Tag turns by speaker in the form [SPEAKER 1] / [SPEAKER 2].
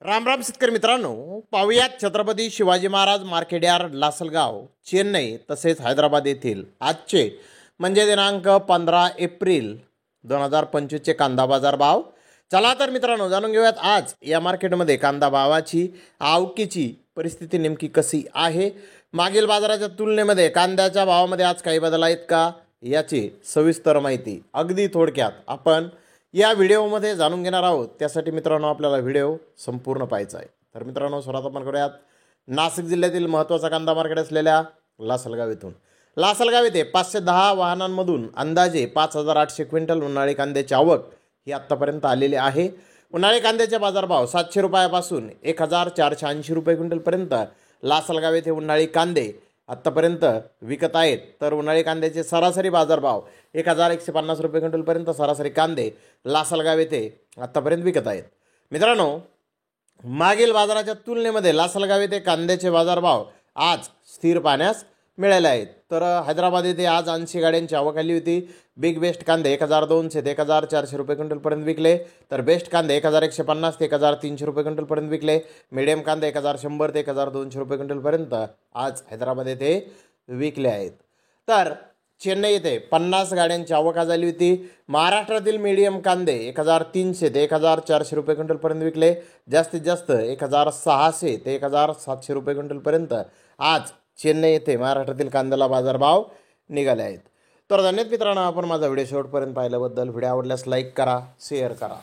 [SPEAKER 1] राम राम शेतकरी मित्रांनो, पाहुयात छत्रपती शिवाजी महाराज मार्केट यार्ड लासलगाव चेन्नई तसेच हैदराबाद येथील आजचे म्हणजे दिनांक 15 एप्रिल 2025चे कांदा बाजार भाव. चला तर मित्रांनो जाणून घेऊयात आज या मार्केटमध्ये कांदा भावाची आवकीची परिस्थिती नेमकी कशी आहे. मागील बाजाराच्या तुलनेमध्ये कांद्याच्या भावामध्ये आज काही बदल आहेत का याची सविस्तर माहिती अगदी थोडक्यात आपण या व्हिडिओमध्ये जाणून घेणार आहोत. त्यासाठी मित्रांनो आपल्याला व्हिडिओ संपूर्ण पाहायचा आहे. तर मित्रांनो सुरुवात आपण करूयात नाशिक जिल्ह्यातील महत्त्वाचा कांदा मार्केट असलेल्या लासलगाव येथून. लासलगाव येथे 510 वाहनांमधून अंदाजे 5800 क्विंटल उन्हाळी कांद्याची आवक ही आत्तापर्यंत आलेली आहे. उन्हाळी कांद्याचे बाजारभाव 700 रुपयापासून 1480 रुपये क्विंटलपर्यंत लासलगाव येथे उन्हाळी कांदे आत्तापर्यंत विकत आहेत. तर उन्हाळी कांद्याचे सरासरी बाजारभाव 1150 रुपये क्विंटलपर्यंत सरासरी कांदे लासलगाव येथे आत्तापर्यंत विकत आहेत. मित्रांनो मागील बाजाराच्या तुलनेमध्ये लासलगाव येथे कांद्याचे बाजारभाव आज स्थिर पाहण्यास मिळाले आहेत. तर हैदराबाद येथे आज 80 गाड्यांची आवक आली होती. बिग बेस्ट कांदे 1200 ते 1400 रुपये क्विंटलपर्यंत विकले. तर बेस्ट कांदे 1150 ते 1300 रुपये क्विंटलपर्यंत विकले. मीडियम कांदे 1100 ते 1200 रुपये क्विंटलपर्यंत आज हैदराबाद येथे विकले आहेत. तर चेन्नई येथे 50 गाड्यांची आवक झाली होती. महाराष्ट्रातील मीडियम कांदे 1300 ते 1400 रुपये क्विंटलपर्यंत विकले. जास्तीत जास्त 1600 ते 1700 रुपये क्विंटलपर्यंत आज चेन्नई येथे महाराष्ट्रातील कांद्याला बाजारभाव निघाले आहेत. तर धन्यवाद मित्रांनो, आपण माझा व्हिडिओ शेवटपर्यंत पाहिल्याबद्दल. व्हिडिओ आवडल्यास लाईक करा, शेअर करा.